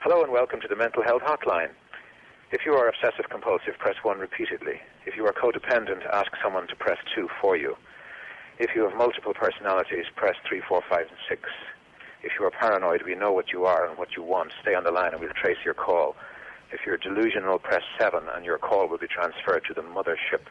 Hello and welcome to the Mental Health Hotline. If you are obsessive-compulsive, press 1 repeatedly. If you are codependent, ask someone to press 2 for you. If you have multiple personalities, press 3, 4, 5, and 6. If you are paranoid, we know what you are and what you want. Stay on the line and we'll trace your call. If you're delusional, press 7 and your call will be transferred to the mothership.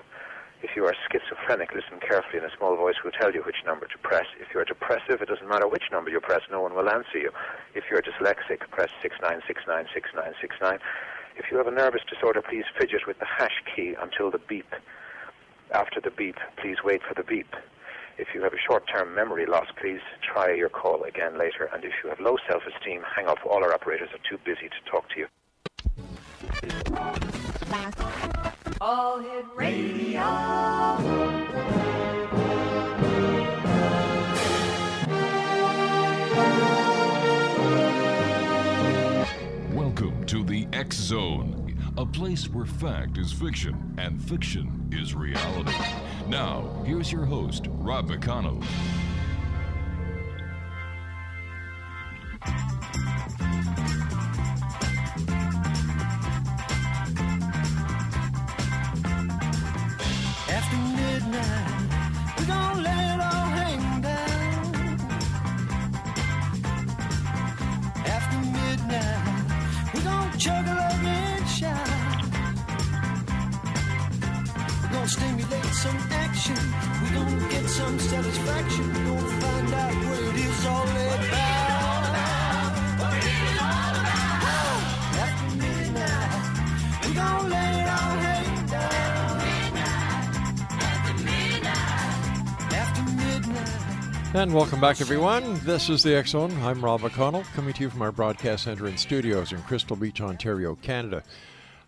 If you are schizophrenic, listen carefully and a small voice will tell you which number to press. If you are depressive, it doesn't matter which number you press, no one will answer you. If you are dyslexic, press 69696969. If you have a nervous disorder, please fidget with the hash key until the beep. After the beep, please wait for the beep. If you have a short-term memory loss, please try your call again later. And if you have low self-esteem, hang up. All our operators are too busy to talk to you. All Hit Radio. Welcome to the X Zone, a place where fact is fiction and fiction is reality. Now, here's your host, Rob McConnell. After midnight, we're gonna let it all hang down. After midnight, we're gonna chug a lug and shout. We're gonna stimulate some action. We're gonna get some satisfaction. We're gonna find out what it is all about. What it is all about. After midnight, we're gonna let it all hang down. And welcome back, everyone. This is the X Zone. I'm Rob McConnell, coming to you from our broadcast center and studios in Crystal Beach, Ontario, Canada.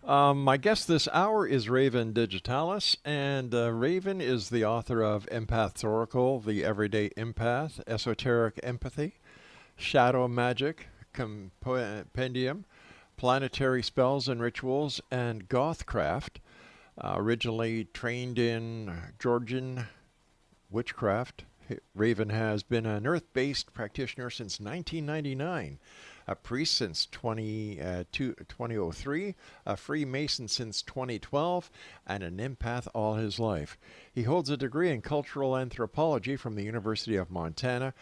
My guest this hour is Raven Digitalis, and Raven is the author of Empath's Oracle, The Everyday Empath, Esoteric Empathy, Shadow Magic, Compendium, Planetary Spells and Rituals, and Gothcraft. Originally trained in Georgian witchcraft, Raven has been an earth-based practitioner since 1999, a priest since 2003, a Freemason since 2012, and an empath all his life. He holds a degree in cultural anthropology from the University of Montana,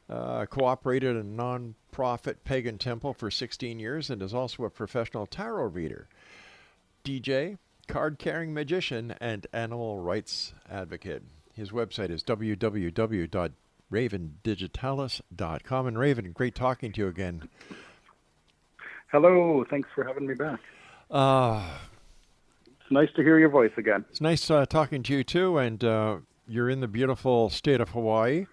cooperated in a non-profit pagan temple for 16 years, and is also a professional tarot reader, DJ, card-carrying magician, and animal rights advocate. His website is www.ravendigitalis.com. And Raven, great talking to you again. Hello, thanks for having me back. It's nice to hear your voice again. It's nice talking to you too, and you're in the beautiful state of Hawaii.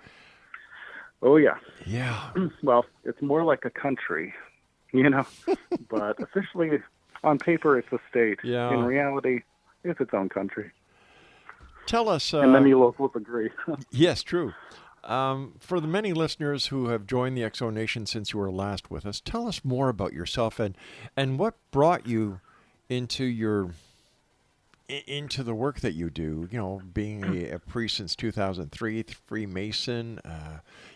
Oh, yeah. Yeah. Well, it's more like a country, but officially on paper it's a state. Yeah. In reality, it's its own country. Tell us... and many locals agree. Yes, true. For the many listeners who have joined the Exo Nation since you were last with us, tell us more about yourself and what brought you into the work that you do. Being a priest since 2003, Freemason.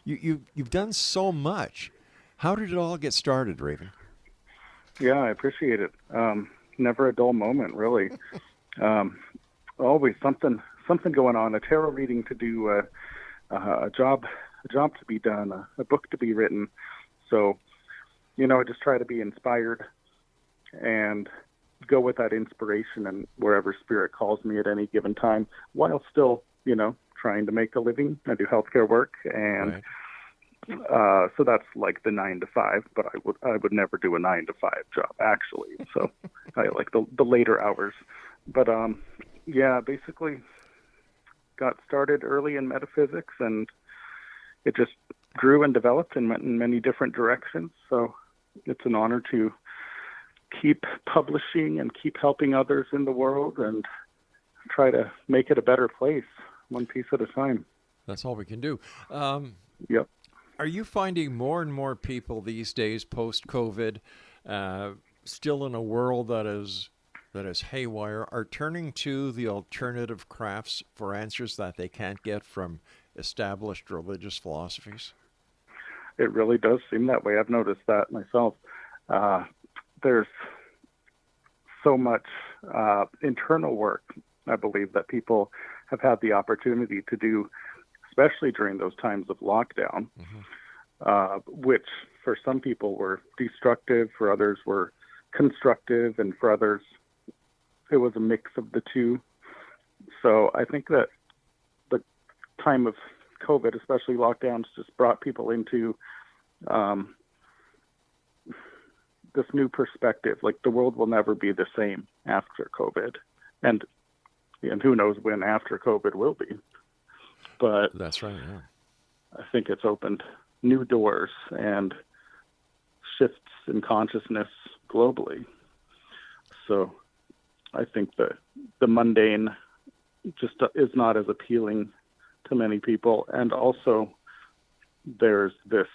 You've done so much. How did it all get started, Raven? Yeah, I appreciate it. Never a dull moment, really. Always something going on. A tarot reading to do, a job to be done, a book to be written. So, I just try to be inspired and go with that inspiration and wherever spirit calls me at any given time, while still, trying to make a living. I do healthcare work, and right. So that's like the 9 to 5. But I would never do a 9 to 5 job, actually. So I like the later hours. But basically got started early in metaphysics, and it just grew and developed and went in many different directions. So it's an honor to keep publishing and keep helping others in the world and try to make it a better place, one piece at a time. That's all we can do. Yep. Are you finding more and more people these days, post-COVID, still in a world that is haywire, are turning to the alternative crafts for answers that they can't get from established religious philosophies? It really does seem that way. I've noticed that myself. there's so much internal work, I believe, that people have had the opportunity to do, especially during those times of lockdown, which for some people were destructive, for others were constructive, and for others it was a mix of the two. So I think that the time of COVID, especially lockdowns, just brought people into this new perspective. Like, the world will never be the same after COVID, and who knows when after COVID will be. But that's right. Yeah. I think it's opened new doors and shifts in consciousness globally. So I think the mundane just is not as appealing to many people. And also there's this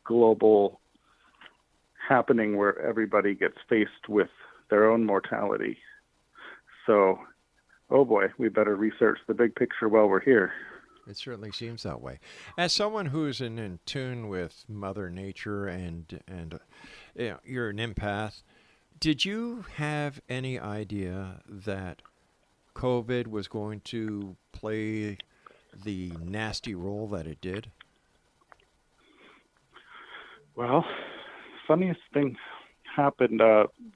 global happening where everybody gets faced with their own mortality. So, oh boy, we better research the big picture while we're here. It certainly seems that way. As someone who's in tune with Mother Nature and you're an empath, did you have any idea that COVID was going to play the nasty role that it did? Well, funniest thing happened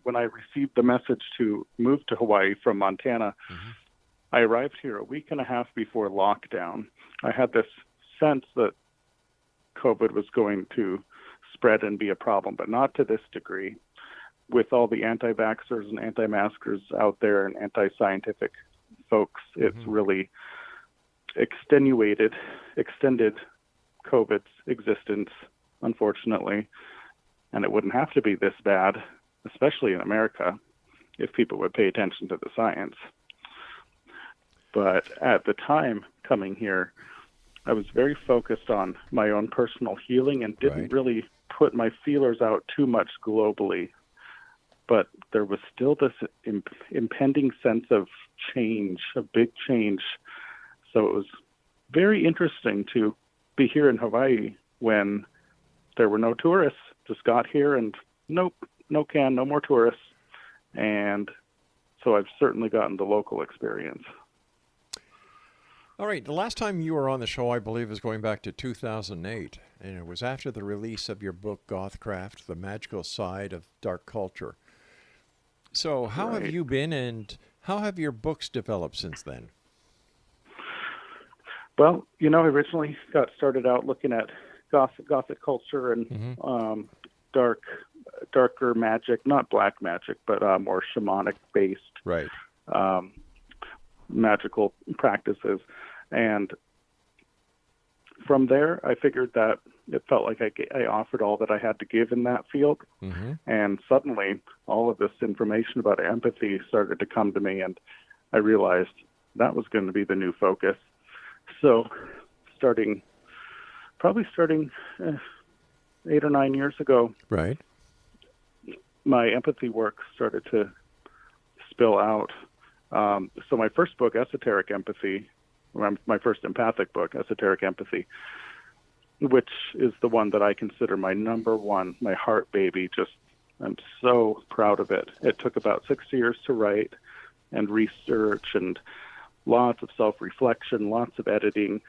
when I received the message to move to Hawaii from Montana. I arrived here a week and a half before lockdown. I had this sense that COVID was going to spread and be a problem, but not to this degree. With all the anti-vaxxers and anti-maskers out there and anti-scientific folks, it's really extended COVID's existence, unfortunately. And it wouldn't have to be this bad, especially in America, if people would pay attention to the science. But at the time coming here, I was very focused on my own personal healing and didn't really put my feelers out too much globally. But there was still this impending sense of change, of big change. So it was very interesting to be here in Hawaii when there were no tourists. Just got here and nope, no more tourists. And so I've certainly gotten the local experience. All right. The last time you were on the show, I believe, is going back to 2008. And it was after the release of your book, Gothcraft, The Magical Side of Dark Culture. So how have you been, and how have your books developed since then? Well, I originally got started out looking at Gothic culture and darker magic, not black magic, but more shamanic-based magical practices. And from there, I figured that it felt like I offered all that I had to give in that field. And suddenly, all of this information about empathy started to come to me, and I realized that was going to be the new focus. So starting 8 or 9 years ago, my empathy work started to spill out. So my first book, Esoteric Empathy, my first empathic book, Esoteric Empathy, which is the one that I consider my number one, my heart baby. I'm so proud of it. It took about 6 years to write and research and lots of self-reflection, lots of editing,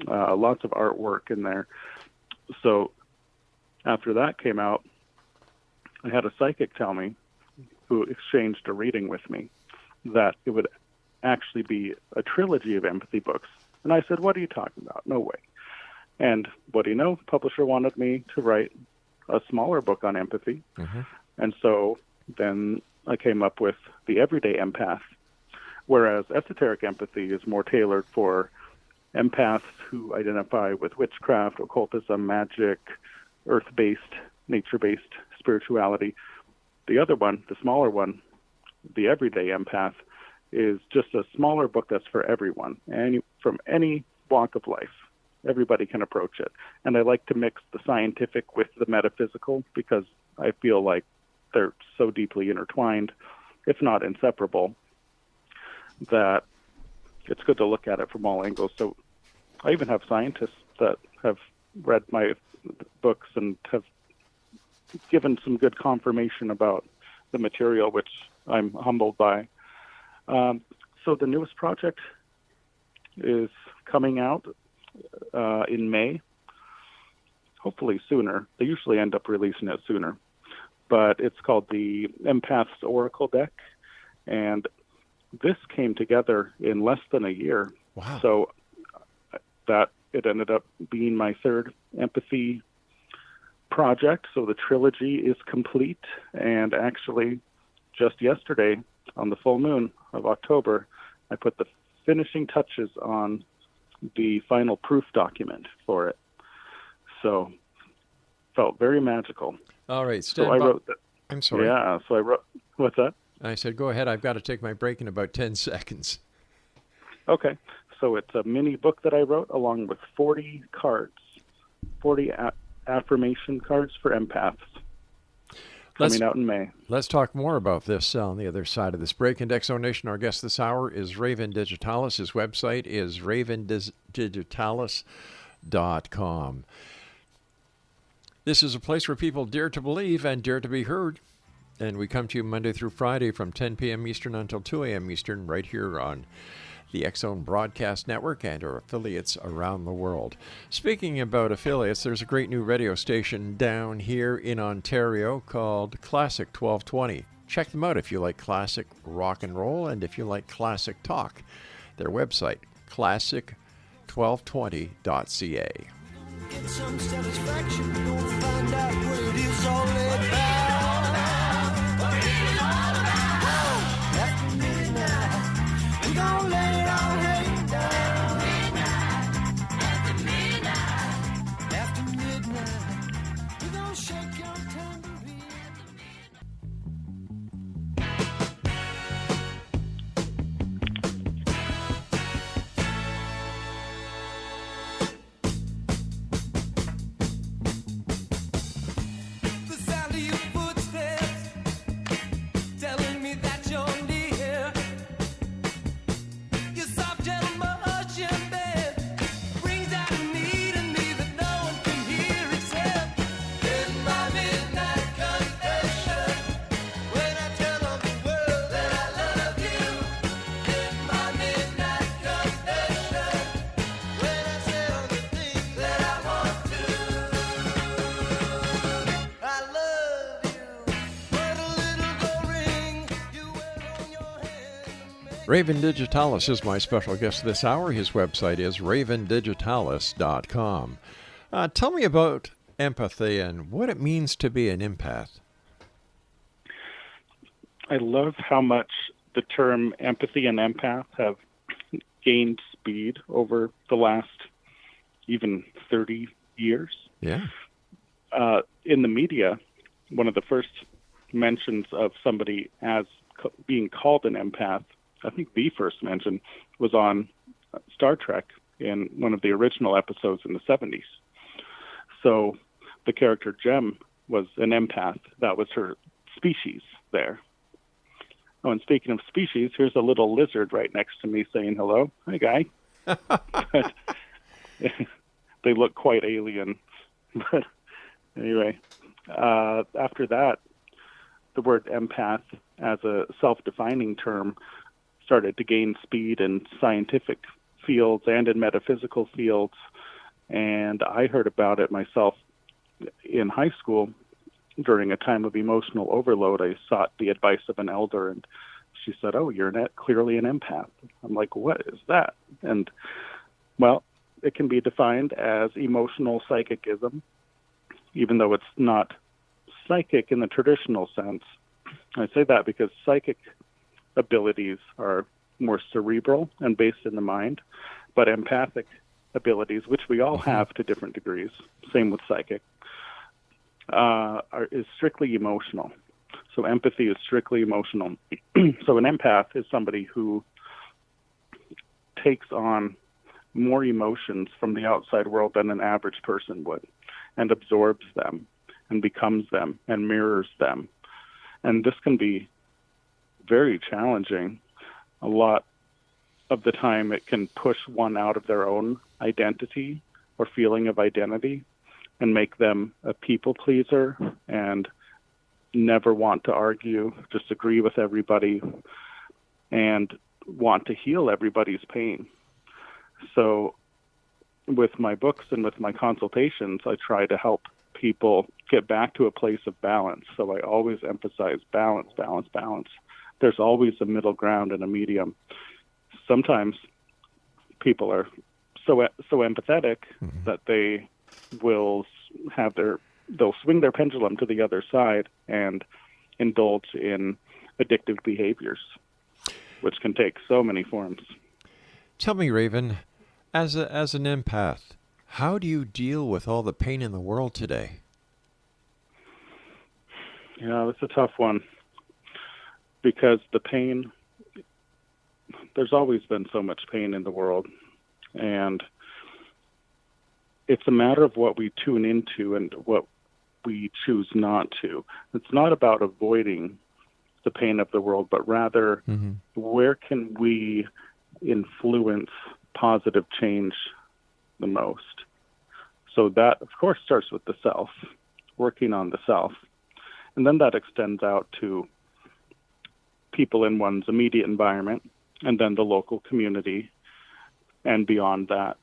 lots of artwork in there. So after that came out, I had a psychic tell me, who exchanged a reading with me, that it would actually be a trilogy of empathy books. And I said, what are you talking about? No way. And what do you know? Publisher wanted me to write a smaller book on empathy. And so then I came up with The Everyday Empath, whereas Esoteric Empathy is more tailored for empaths who identify with witchcraft, occultism, magic, earth-based, nature-based spirituality. The other one, the smaller one, The Everyday Empath, is just a smaller book that's for everyone, from any walk of life. Everybody can approach it. And I like to mix the scientific with the metaphysical because I feel like they're so deeply intertwined, if not inseparable, that it's good to look at it from all angles. So I even have scientists that have read my books and have given some good confirmation about the material, which I'm humbled by. So the newest project is coming out in May, hopefully sooner. They usually end up releasing it sooner. But it's called the Empaths Oracle Deck, and this came together in less than a year. Wow. So that it ended up being my third empathy project. So the trilogy is complete, and actually just yesterday on the full moon of October, I put the finishing touches on the final proof document for it. So felt very magical. All right, So I wrote that. I'm sorry. Yeah, so I wrote, what's that? I said, go ahead. I've got to take my break in about 10 seconds. Okay. So it's a mini book that I wrote along with 40 cards, 40 affirmation cards for empaths coming out in May. Let's talk more about this on the other side of this break. And X Zone Nation, our guest this hour is Raven Digitalis. His website is ravendigitalis.com. This is a place where people dare to believe and dare to be heard. And we come to you Monday through Friday from 10 p.m. Eastern until 2 a.m. Eastern right here on the X Zone Broadcast Network and our affiliates around the world. Speaking about affiliates, there's a great new radio station down here in Ontario called Classic 1220. Check them out if you like classic rock and roll and if you like classic talk. Their website, classic1220.ca. Get some satisfaction, we'll find out what it is all about. After midnight, we gon' lay it all hang down. After midnight, we gon' shake your tambourine. The sound of your footsteps telling me that you're near. Your soft, gentle motion, babe, brings out a need in me that no one can hear except in my midnight confession. When I tell all the world that I love you, in my midnight confession. When I say all the things that I want to, I love you. What a little gold ring you wear on your hand. Raven Digitalis is my special guest this hour. His website is ravendigitalis.com. Tell me about empathy and what it means to be an empath. I love how much the term empathy and empath have gained speed over the last even 30 years. Yeah. In the media, one of the first mentions of somebody as being called an empath, I think the first mention was on Star Trek in one of the original episodes in the 70s. So the character Jem was an empath. That was her species there. Oh, and speaking of species, here's a little lizard right next to me saying hello. Hi, guy. They look quite alien. But anyway, after that, the word empath as a self-defining term started to gain speed in scientific fields and in metaphysical fields. And I heard about it myself in high school during a time of emotional overload. I sought the advice of an elder, and she said, "Oh, you're clearly an empath." I'm like, "What is that?" And, well, it can be defined as emotional psychicism, even though it's not psychic in the traditional sense. I say that because psychic abilities are more cerebral and based in the mind, but empathic abilities, which we all have to different degrees, same with psychic, is strictly emotional. So empathy is strictly emotional. So an empath is somebody who takes on more emotions from the outside world than an average person would, and absorbs them and becomes them and mirrors them. And this can be very challenging. A lot of the time it can push one out of their own identity or feeling of identity. and make them a people pleaser and never want to argue, just agree with everybody, and want to heal everybody's pain. So with my books and with my consultations, I try to help people get back to a place of balance. So I always emphasize balance, balance, balance. There's always a middle ground and a medium. Sometimes people are so empathetic that they will they'll swing their pendulum to the other side and indulge in addictive behaviors, which can take so many forms. Tell me, Raven, as an empath, how do you deal with all the pain in the world today? Yeah, that's a tough one, because the pain, there's always been so much pain in the world, and it's a matter of what we tune into and what we choose not to. It's not about avoiding the pain of the world, but rather where can we influence positive change the most? So that, of course, starts with the self, working on the self. And then that extends out to people in one's immediate environment, and then the local community, and beyond that.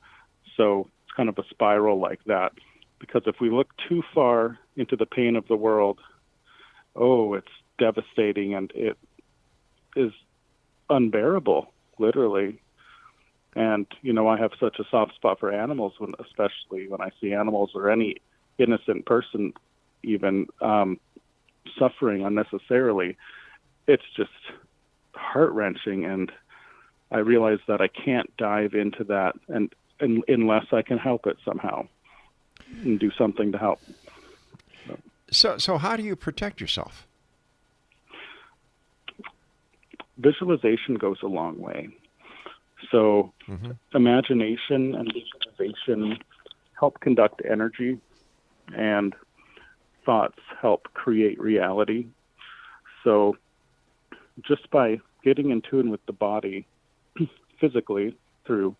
So it's kind of a spiral like that. Because if we look too far into the pain of the world, it's devastating, and it is unbearable, literally. And, I have such a soft spot for animals, especially when I see animals or any innocent person even suffering unnecessarily. It's just heart-wrenching, and I realize that I can't dive into that and unless I can help it somehow and do something to help. So how do you protect yourself? Visualization goes a long way. So imagination and visualization help conduct energy, and thoughts help create reality. So just by getting in tune with the body physically through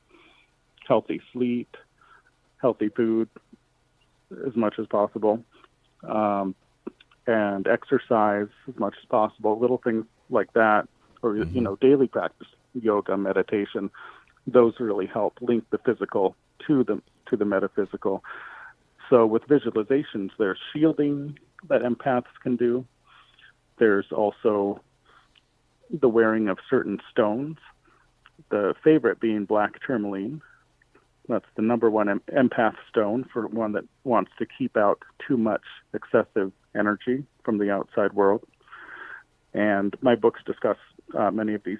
healthy sleep, healthy food as much as possible, and exercise as much as possible, little things like that, or daily practice, yoga, meditation, those really help link the physical to the metaphysical. So with visualizations, there's shielding that empaths can do. There's also the wearing of certain stones, the favorite being black tourmaline. That's the number one empath stone, for one that wants to keep out too much excessive energy from the outside world. And my books discuss many of these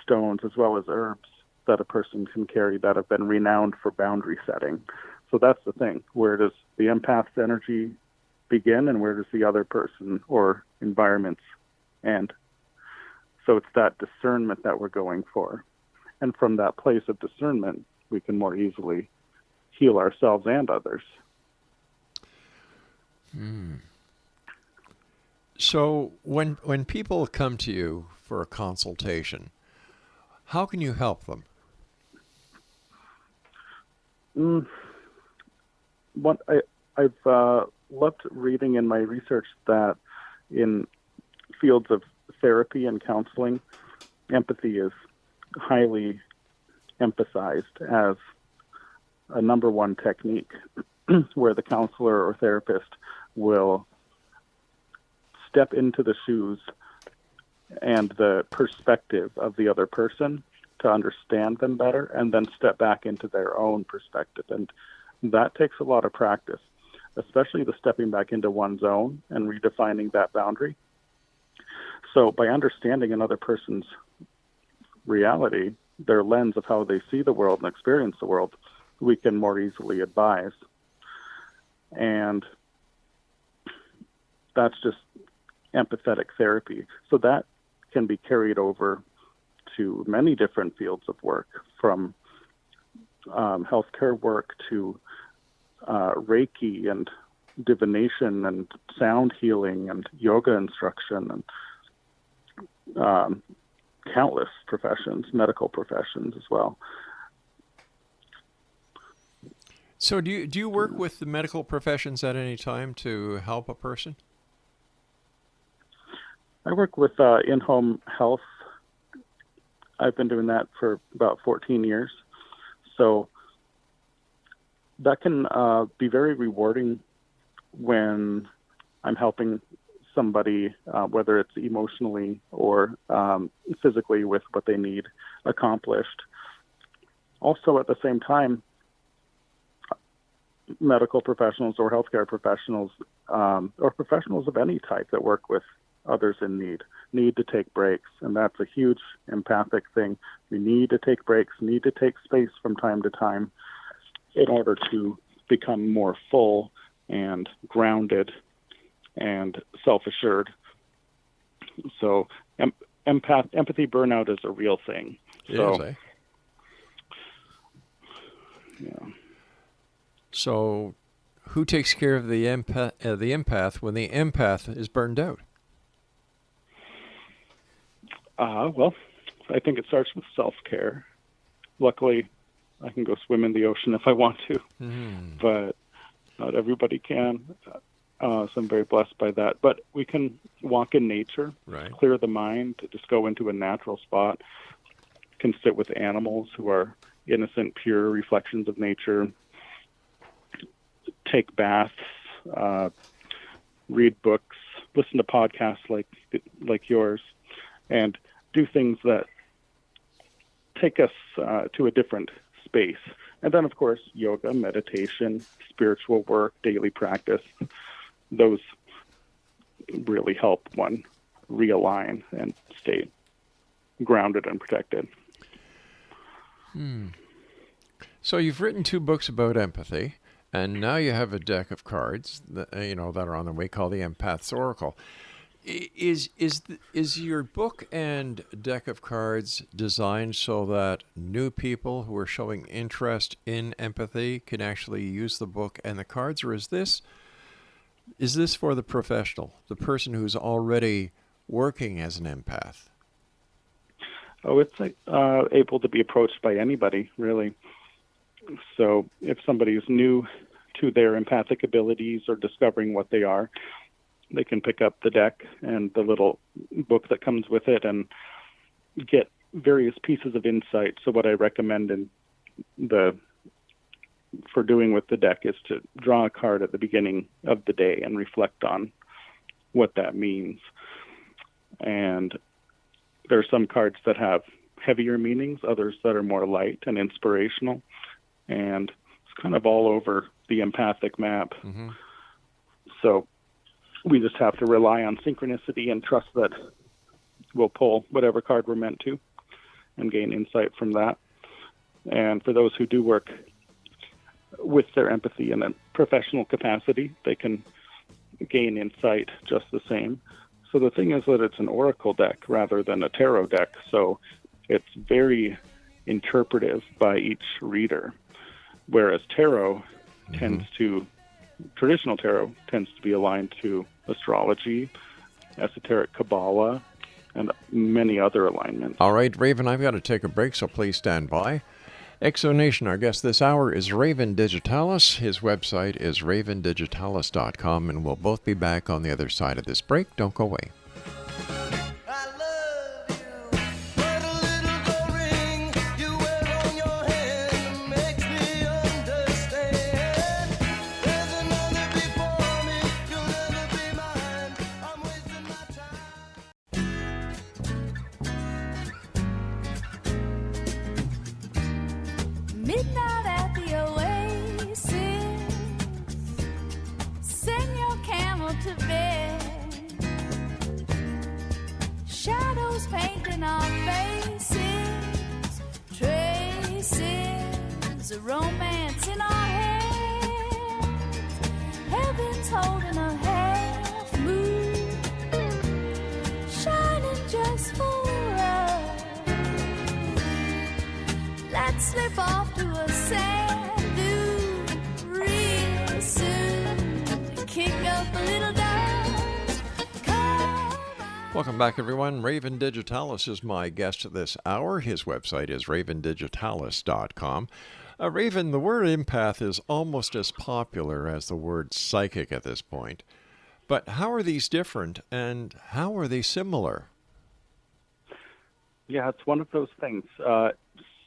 stones, as well as herbs that a person can carry that have been renowned for boundary setting. So that's the thing. Where does the empath's energy begin, and where does the other person or environments end? So it's that discernment that we're going for. And from that place of discernment, we can more easily heal ourselves and others. So when people come to you for a consultation, how can you help them? I've loved reading in my research that in fields of therapy and counseling, empathy is highly emphasized as a number one technique, where the counselor or therapist will step into the shoes and the perspective of the other person to understand them better, and then step back into their own perspective. And that takes a lot of practice, especially the stepping back into one's own and redefining that boundary. So by understanding another person's reality, their lens of how they see the world and experience the world, we can more easily advise. And that's just empathetic therapy. So that can be carried over to many different fields of work, from healthcare work to Reiki and divination and sound healing and yoga instruction and countless professions, medical professions as well. So do you work with the medical professions at any time to help a person? I work with in-home health. I've been doing that for about 14 years. So that can be very rewarding when I'm helping somebody, whether it's emotionally or physically, with what they need accomplished. Also, at the same time, medical professionals or healthcare professionals or professionals of any type that work with others in need to take breaks. And that's a huge empathic thing. We need to take breaks, need to take space from time to time in order to become more full and grounded and self-assured. So empathy burnout is a real thing. It is, eh? Yeah. So who takes care of the empath when the empath is burned out? Well, I think it starts with self-care. Luckily, I can go swim in the ocean if I want to, but not everybody can. So I'm very blessed by that. But we can walk in nature, Right. clear the mind, just go into a natural spot, can sit with animals who are innocent, pure reflections of nature, take baths, read books, listen to podcasts like yours, and do things that take us to a different space. And then, of course, yoga, meditation, spiritual work, daily practice, those really help one realign and stay grounded and protected. So you've written 2 books about empathy, and now you have a deck of cards that that are on the way called the Empath's Oracle. Is your book and deck of cards designed so that new people who are showing interest in empathy can actually use the book and the cards, or is this for the professional, the person who's already working as an empath? Oh, it's able to be approached by anybody, really. So if somebody is new to their empathic abilities or discovering what they are, they can pick up the deck and the little book that comes with it and get various pieces of insight. So what I recommend for doing with the deck is to draw a card at the beginning of the day and reflect on what that means. And there are some cards that have heavier meanings, others that are more light and inspirational. And it's kind of all over the empathic map. Mm-hmm. So we just have to rely on synchronicity and trust that we'll pull whatever card we're meant to and gain insight from that. And for those who do work with their empathy in a professional capacity, they can gain insight just the same. So the thing is that it's an oracle deck rather than a tarot deck. So it's very interpretive by each reader, whereas traditional tarot tends to be aligned to astrology, esoteric Kabbalah, and many other alignments. All right, Raven, I've got to take a break, so please stand by. Exonation, our guest this hour is Raven Digitalis. His website is ravendigitalis.com, and we'll both be back on the other side of this break. Don't go away. Midnight at the oasis, send your camel to bed. Shadows painting our faces, traces of romance in our hands. Heaven's holding a half moon, shining just for us. Let's slip off to a sand dune real soon. Kick up a little dust. Come on. Welcome back, everyone. Raven Digitalis is my guest this hour. His website is ravendigitalis.com. Raven, the word empath is almost as popular as the word psychic at this point. But how are these different and how are they similar? Yeah, it's one of those things.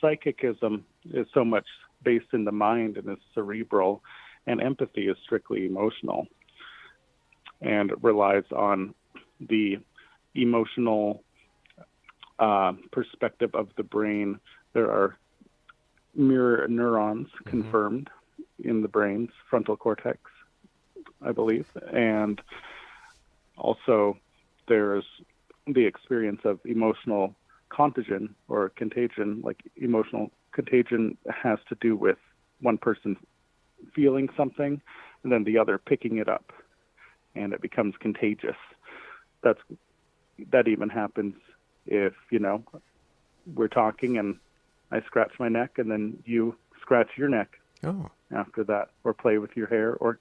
Psychicism is so much based in the mind and is cerebral, and empathy is strictly emotional and relies on the emotional perspective of the brain. There are mirror neurons confirmed in the brain's frontal cortex, I believe. And also there's the experience of emotional contagion or contagion. Like emotional contagion has to do with one person feeling something and then the other picking it up, and it becomes contagious. That even happens if, we're talking and I scratch my neck and then you scratch your neck after that, or play with your hair, or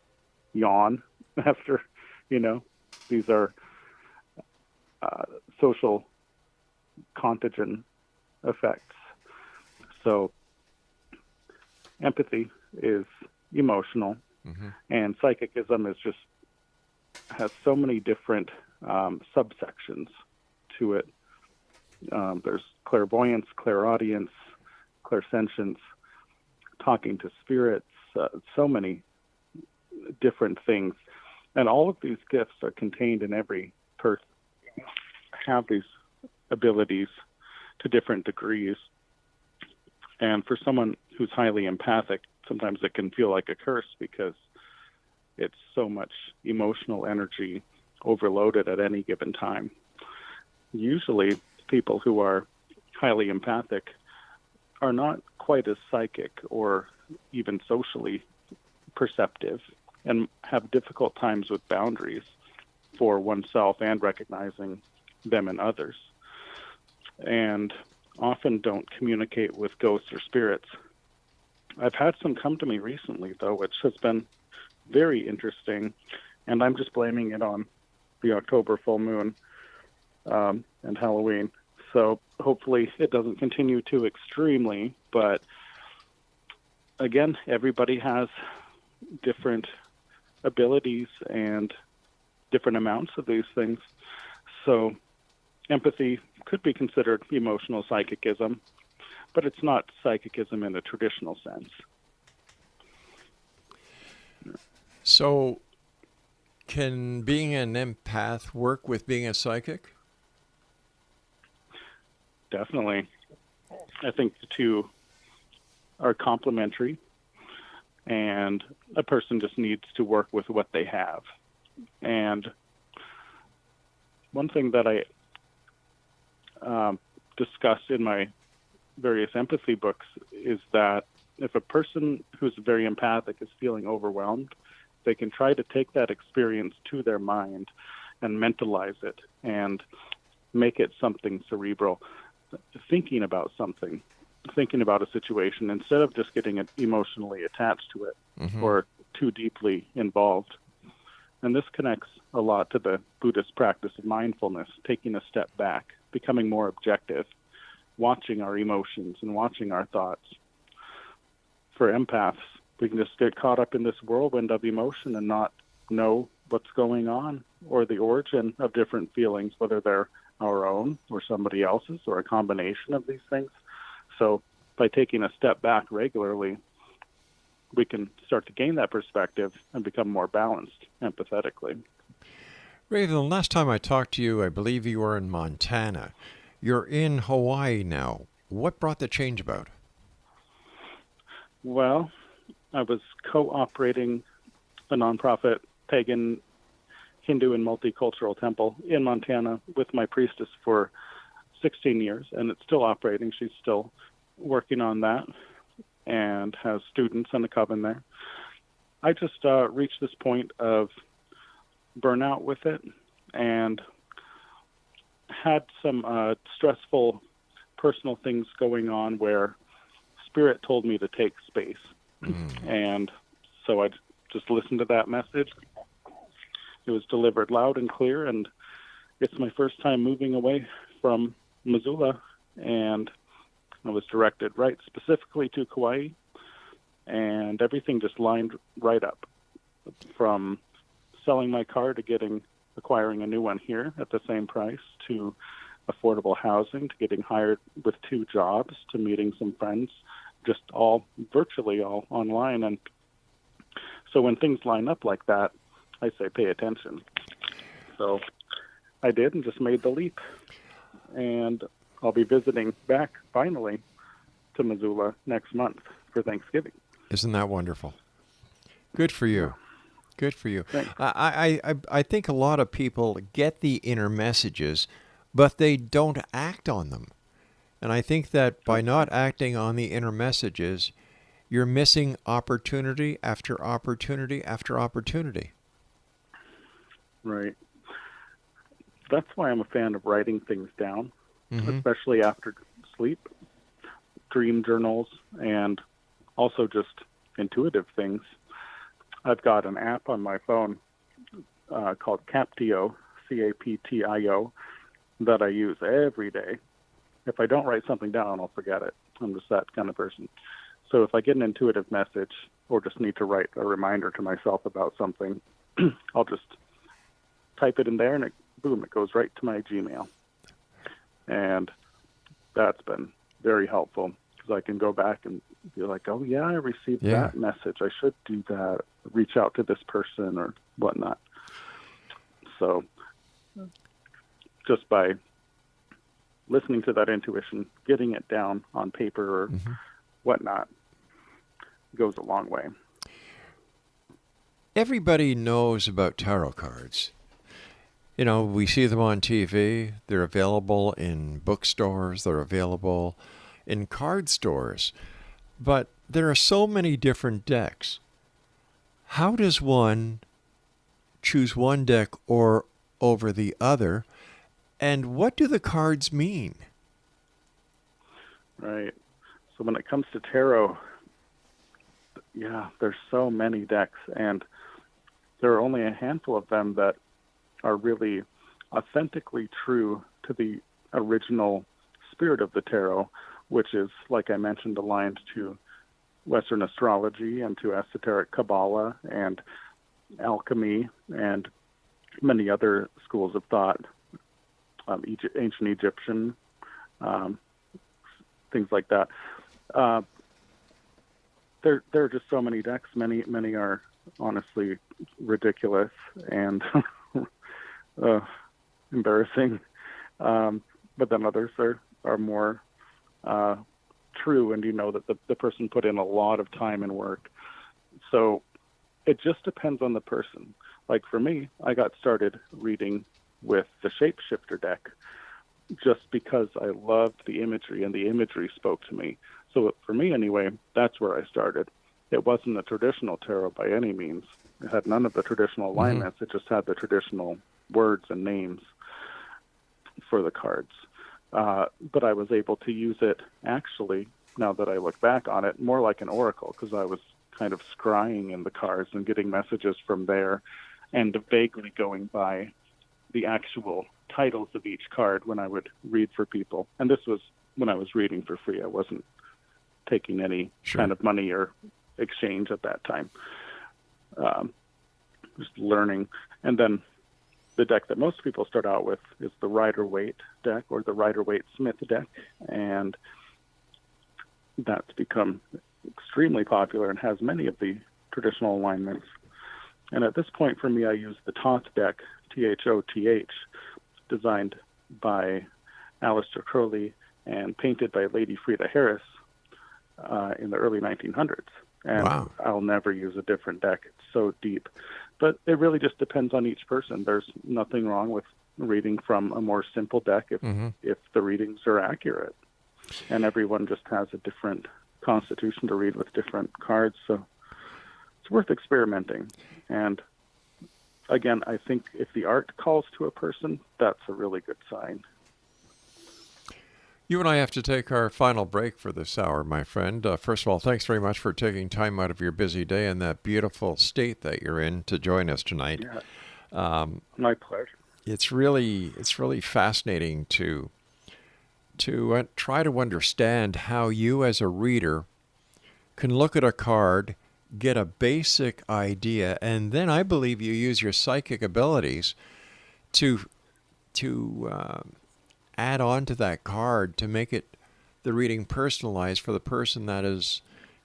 yawn after, these are social contagion effects. So empathy is emotional, and psychicism is has so many different subsections to it. There's clairvoyance, clairaudience, clairsentience, talking to spirits, so many different things. And all of these gifts are contained in every person. Have these abilities to different degrees. And for someone who's highly empathic, sometimes it can feel like a curse because it's so much emotional energy overloaded at any given time. Usually, people who are highly empathic are not quite as psychic or even socially perceptive, and have difficult times with boundaries for oneself and recognizing them in others, and often don't communicate with ghosts or spirits. I've had some come to me recently, though, which has been very interesting, and I'm just blaming it on the October full moon and Halloween. So hopefully it doesn't continue too extremely, but again, everybody has different abilities and different amounts of these things. So empathy could be considered emotional psychicism, but it's not psychicism in a traditional sense. So can being an empath work with being a psychic? Definitely. I think the two are complementary, and a person just needs to work with what they have. And one thing that I discuss in my various empathy books is that if a person who's very empathic is feeling overwhelmed, they can try to take that experience to their mind and mentalize it and make it something cerebral, thinking about something, thinking about a situation, instead of just getting emotionally attached to it or too deeply involved. And this connects a lot to the Buddhist practice of mindfulness, taking a step back, becoming more objective, watching our emotions and watching our thoughts. For empaths, we can just get caught up in this whirlwind of emotion and not know what's going on or the origin of different feelings, whether they're our own or somebody else's or a combination of these things. So by taking a step back regularly, we can start to gain that perspective and become more balanced empathetically. Raven, last time I talked to you, I believe you were in Montana. You're in Hawaii now. What brought the change about? Well, I was co-operating a nonprofit pagan Hindu and multicultural temple in Montana with my priestess for 16 years, and it's still operating. She's still working on that and has students and a coven there. I just reached this point of burnout with it and had some stressful personal things going on where Spirit told me to take space. And so I just listened to that message. It was delivered loud and clear, and it's my first time moving away from Missoula, and I was directed right specifically to Kauai, and everything just lined right up, from selling my car to acquiring a new one here at the same price, to affordable housing, to getting hired with 2 jobs, to meeting some friends, just all virtually all online. And so when things line up like that, I say pay attention. So I did, and just made the leap. And I'll be visiting back finally to Missoula next month for Thanksgiving. Isn't that wonderful? Good for you. Good for you. Thanks. I think a lot of people get the inner messages, but they don't act on them. And I think that by not acting on the inner messages, you're missing opportunity after opportunity after opportunity. Right. That's why I'm a fan of writing things down, especially after sleep, dream journals, and also just intuitive things. I've got an app on my phone called Captio, Captio, that I use every day. If I don't write something down, I'll forget it. I'm just that kind of person. So if I get an intuitive message or just need to write a reminder to myself about something, I'll just type it in there, and it goes right to my Gmail. And that's been very helpful, because I can go back and be like, oh, yeah, I received that message. I should do that, reach out to this person or whatnot. So just by listening to that intuition, getting it down on paper or whatnot, goes a long way. Everybody knows about tarot cards. You know, we see them on TV. They're available in bookstores. They're available in card stores. But there are so many different decks. How does one choose one deck or over the other? And what do the cards mean? Right. So when it comes to tarot, there's so many decks, and there are only a handful of them that are really authentically true to the original spirit of the tarot, which is, like I mentioned, aligned to Western astrology and to esoteric Kabbalah and alchemy and many other schools of thought, ancient Egyptian, things like that. There are just so many decks. Many are honestly ridiculous and embarrassing, but then others are more true, and you know that the person put in a lot of time and work. So it just depends on the person. Like for me, I got started reading with the Shapeshifter deck just because I loved the imagery, and the imagery spoke to me. So for me anyway, that's where I started. It wasn't a traditional tarot by any means. It had none of the traditional alignments. It just had the traditional words and names for the cards. But I was able to use it, actually, now that I look back on it, more like an oracle, because I was kind of scrying in the cards and getting messages from there, and vaguely going by the actual titles of each card when I would read for people. And this was when I was reading for free. I wasn't taking any kind of money or exchange at that time. Just learning. And then the deck that most people start out with is the Rider-Waite deck, or the Rider-Waite-Smith deck, and that's become extremely popular and has many of the traditional alignments. And at this point for me, I use the Thoth deck, Thoth, designed by Aleister Crowley and painted by Lady Frida Harris in the early 1900s. And I'll never use a different deck. It's so deep. But it really just depends on each person. There's nothing wrong with reading from a more simple deck if the readings are accurate. And everyone just has a different constitution to read with different cards. So it's worth experimenting. And again, I think if the art calls to a person, that's a really good sign. You and I have to take our final break for this hour, my friend. First of all, thanks very much for taking time out of your busy day and that beautiful state that you're in to join us tonight. Yeah. My pleasure. It's really fascinating to try to understand how you as a reader can look at a card, get a basic idea, and then I believe you use your psychic abilities to add on to that card to make it the reading personalized for the person that is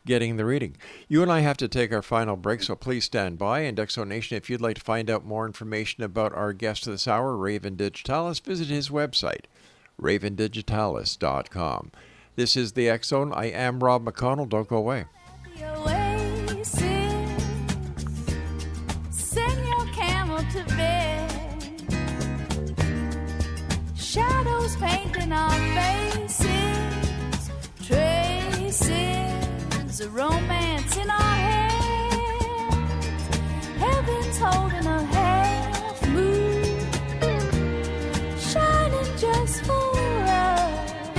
getting the reading. You and I have to take our final break, so please stand by. And Exo Nation, if you'd like to find out more information about our guest this hour, Raven Digitalis, visit his website, ravendigitalis.com. This is the X Zone. I am Rob McConnell. Don't go away. Send your camel to bed. Shadows painting our faces, traces of romance in our hands. Heaven's holding a half moon, shining just for us.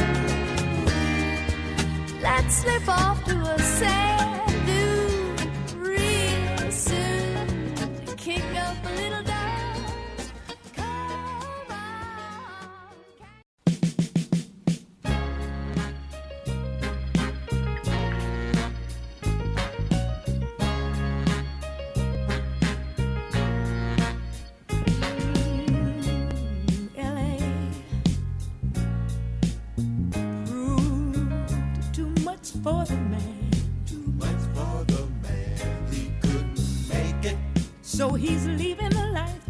Let's slip off to a sand dune real soon. Kick up a little dust. Come on. LA proved too much for the man. Too much for the man, he couldn't make it. So he's leaving the life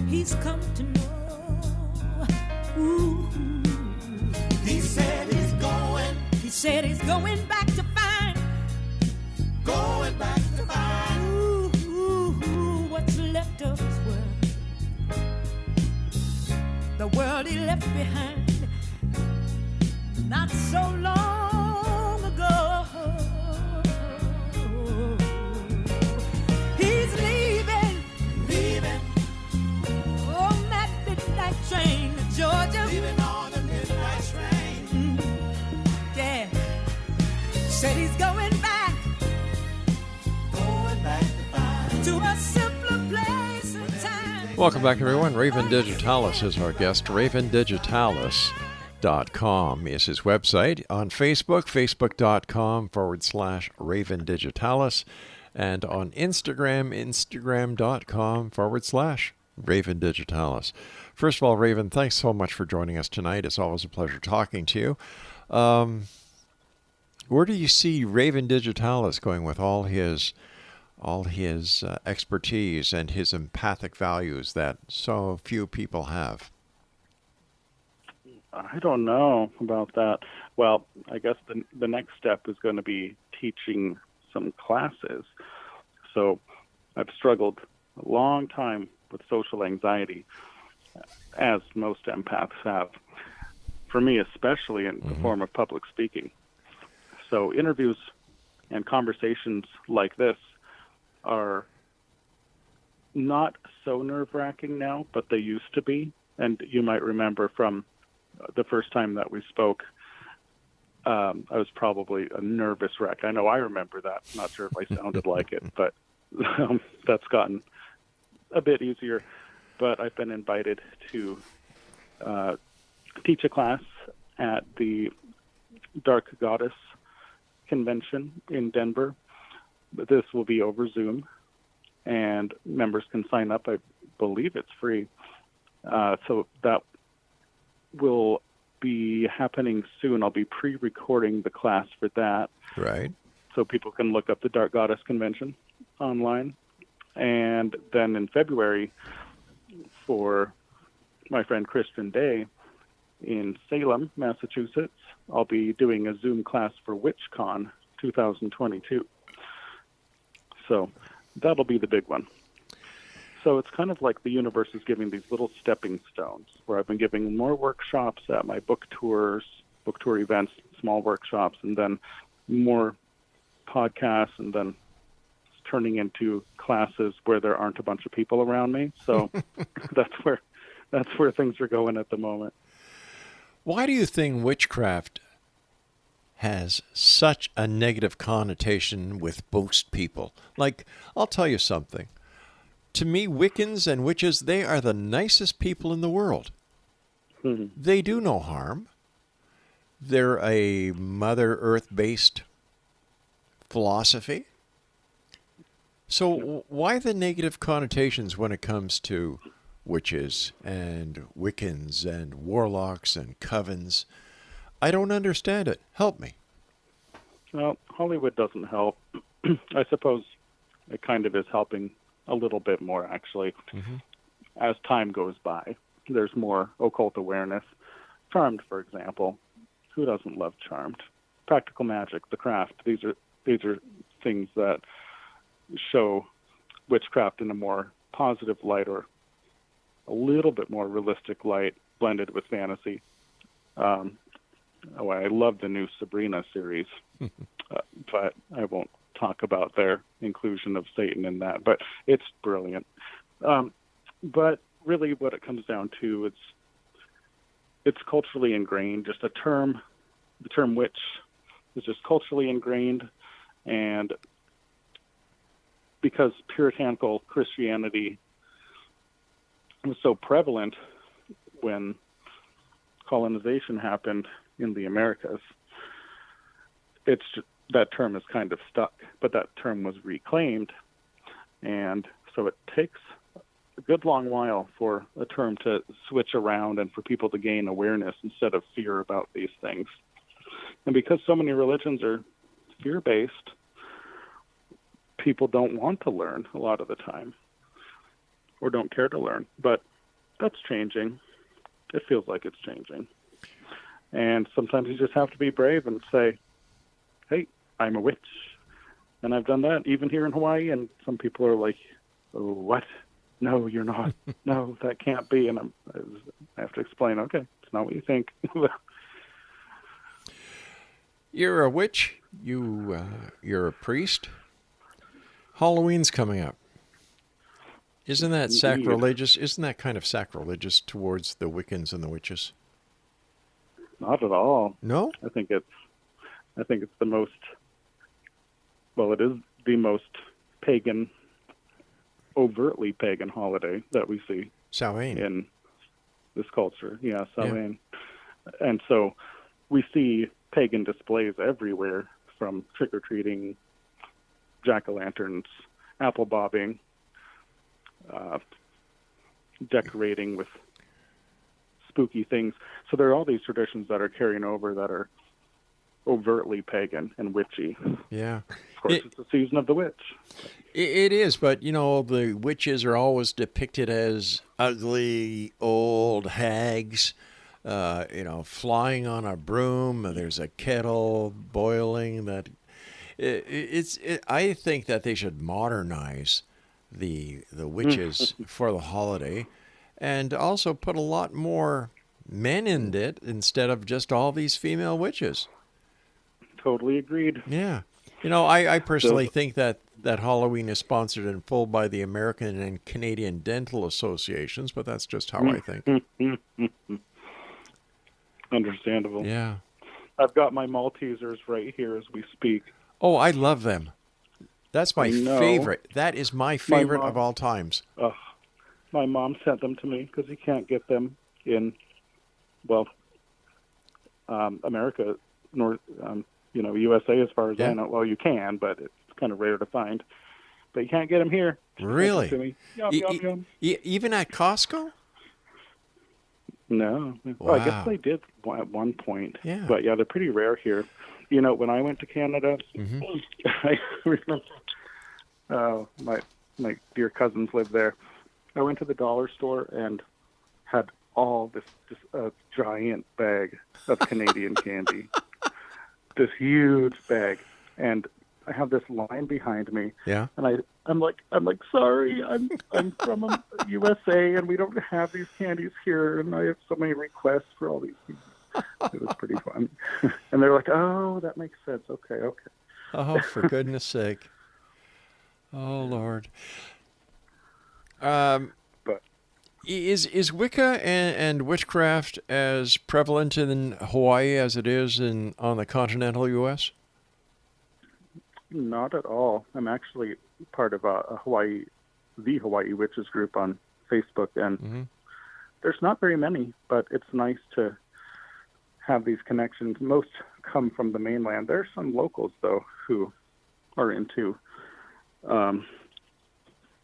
he's come to know. Ooh. He said he's going Back to find. Ooh, what's left of his world. The world he left behind not so long ago. He's leaving on that midnight train to Georgia. leaving on the midnight train. Yeah. Said he's going back To find to a simpler place and time. Welcome back, everyone. Raven Digitalis is our guest. ravendigitalis.com is his website. On Facebook, facebook.com/Raven Digitalis. And on Instagram, instagram.com/Raven Digitalis. First of all, Raven, thanks so much for joining us tonight. It's always a pleasure talking to you. Where do you see Raven Digitalis going with all his expertise and his empathic values that so few people have? I don't know about that. Well, I guess the next step is going to be teaching some classes. So I've struggled a long time with social anxiety, as most empaths have. For me, especially in the form of public speaking. So interviews and conversations like this are not so nerve-wracking now, but they used to be. And you might remember from the first time that we spoke, I was probably a nervous wreck. I know I remember that. I'm not sure if I sounded like it, but that's gotten a bit easier. But I've been invited to teach a class at the Dark Goddess Convention in Denver. This will be over Zoom, and members can sign up. I believe it's free. So that will be happening soon. I'll be pre-recording the class for that. Right. So people can look up the Dark Goddess Convention online. And then in February, for my friend Kristen Day in Salem, Massachusetts, I'll be doing a Zoom class for WitchCon 2022. So that'll be the big one. So it's kind of like the universe is giving these little stepping stones, where I've been giving more workshops at my book tour events, small workshops, and then more podcasts, and then it's turning into classes where there aren't a bunch of people around me. So that's where things are going at the moment. Why do you think witchcraft has such a negative connotation with most people? Like, I'll tell you something. To me, Wiccans and witches, they are the nicest people in the world. Mm-hmm. They do no harm. they're a Mother Earth-based philosophy. So why the negative connotations when it comes to witches and Wiccans and warlocks and covens? I don't understand it. Help me. Well, Hollywood doesn't help. I suppose it kind of is helping a little bit more, actually. As time goes by, there's more occult awareness. Charmed, for example. Who doesn't love Charmed? Practical Magic, The Craft. These are things that show witchcraft in a more positive light, or a little bit more realistic light, blended with fantasy. I love the new Sabrina series, but I won't talk about their inclusion of Satan in that. But it's brilliant. But really, what it comes down to, it's culturally ingrained. Just the term witch is just culturally ingrained, and because puritanical Christianity was so prevalent when colonization happened in the Americas, that term is kind of stuck. But that term was reclaimed, and so it takes a good long while for a term to switch around and for people to gain awareness instead of fear about these things. And because so many religions are fear-based, people don't want to learn a lot of the time, or don't care to learn. But that's changing. It feels like it's changing. And sometimes you just have to be brave and say, hey, I'm a witch. And I've done that even here in Hawaii, and some people are like, oh, what? No, you're not. No, that can't be. And I have to explain, okay, it's not what you think. You're a witch. You're a priest. Halloween's coming up. Isn't that sacrilegious? Isn't that kind of sacrilegious towards the Wiccans and the witches? Not at all. No? I think it's the most, well, it is the most pagan, overtly pagan holiday that we see Samhain. in this culture. Yeah, Samhain. Yeah. And so we see pagan displays everywhere, from trick-or-treating, jack-o'-lanterns, apple bobbing, decorating with spooky things. So there are all these traditions that are carrying over that are overtly pagan and witchy. Yeah. Of course, it's the season of the witch. It is, but, the witches are always depicted as ugly old hags, flying on a broom. There's a kettle boiling. I think that they should modernize the witches for the holiday, and also put a lot more men in it instead of just all these female witches. Totally agreed. Yeah. I personally think that Halloween is sponsored in full by the American and Canadian dental associations, but that's just how I think. Understandable. Yeah. I've got my Maltesers right here as we speak. Oh, I love them. That's my favorite. That is my favorite of all times. My mom sent them to me because you can't get them in, America, USA as far as I know. Well, you can, but it's kind of rare to find. But you can't get them here. Really? To me. Yum. Even at Costco? No. Wow. Well, I guess they did at one point. Yeah. But yeah, they're pretty rare here. When I went to Canada, I remember my dear cousins lived there. I went to the dollar store and had all this giant bag of Canadian candy. This huge bag. And I have this line behind me. Yeah. And I'm like, sorry, I'm from USA, and we don't have these candies here, and I have so many requests for all these things. It was pretty fun. And they're like, oh, that makes sense. Okay. Oh, for goodness sake. Oh, Lord. But is Wicca and witchcraft as prevalent in Hawaii as it is on the continental U.S.? Not at all. I'm actually part of the Hawaii Witches group on Facebook, and there's not very many, but it's nice to have these connections. Most come from the mainland. There are some locals, though, who are into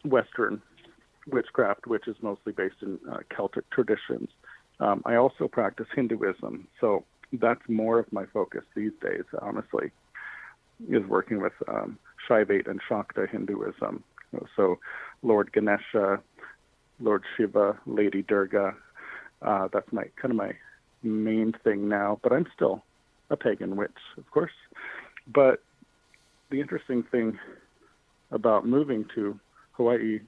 Western witchcraft, which is mostly based in Celtic traditions. I also practice Hinduism, so that's more of my focus these days, honestly, is working with Shaivate and Shakta Hinduism. So Lord Ganesha, Lord Shiva, Lady Durga, that's my main thing now, but I'm still a pagan witch, of course. But the interesting thing about moving to Hawaii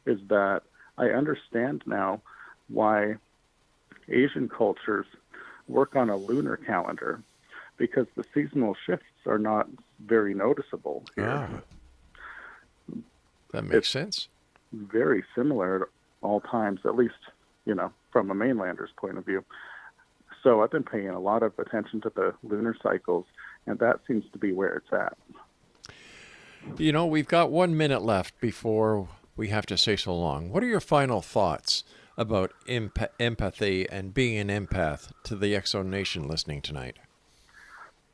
is that I understand now why Asian cultures work on a lunar calendar, because the seasonal shifts are not very noticeable here. That makes sense. Very similar at all times, at least, from a mainlander's point of view. So I've been paying a lot of attention to the lunar cycles, and that seems to be where it's at. We've got 1 minute left before we have to say so long. What are your final thoughts about empathy and being an empath to the X-Zone Nation listening tonight?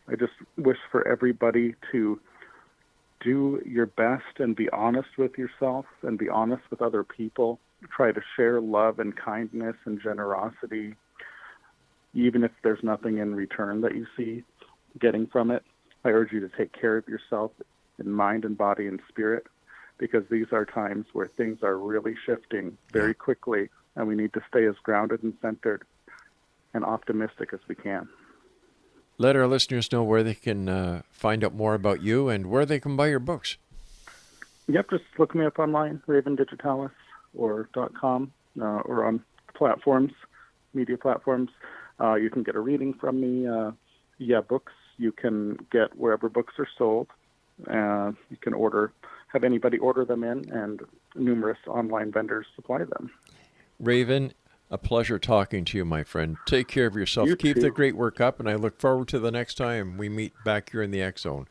I just wish for everybody to do your best and be honest with yourself and be honest with other people. Try to share love and kindness and generosity, even if there's nothing in return that you see getting from it. I urge you to take care of yourself in mind and body and spirit, because these are times where things are really shifting very quickly, and we need to stay as grounded and centered and optimistic as we can. Let our listeners know where they can find out more about you and where they can buy your books. Yep, just look me up online, Digitalis or .com, or on platforms, media platforms. You can get a reading from me. Books you can get wherever books are sold. You can have anybody order them in, and numerous online vendors supply them. Raven, a pleasure talking to you, my friend. Take care of yourself. You Keep too. the great work up, and I look forward to the next time we meet back here in the X-Zone.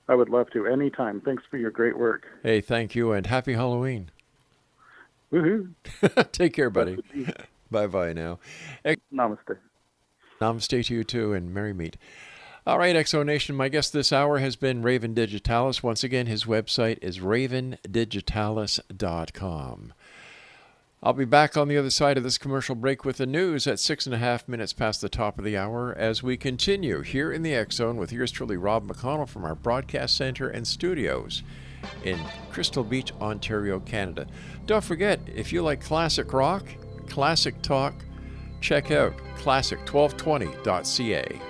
I would love to. Anytime. Thanks for your great work. Hey, thank you, and happy Halloween. Woohoo. Take care, buddy. Bye-bye now. Namaste. Namaste to you, too, and merry meet. All right, X-Zone Nation, my guest this hour has been Raven Digitalis. Once again, his website is ravendigitalis.com. I'll be back on the other side of this commercial break with the news at 6.5 minutes past the top of the hour as we continue here in the X-Zone with yours truly, Rob McConnell, from our broadcast center and studios in Crystal Beach, Ontario, Canada. Don't forget, if you like classic rock, classic talk, check out classic1220.ca.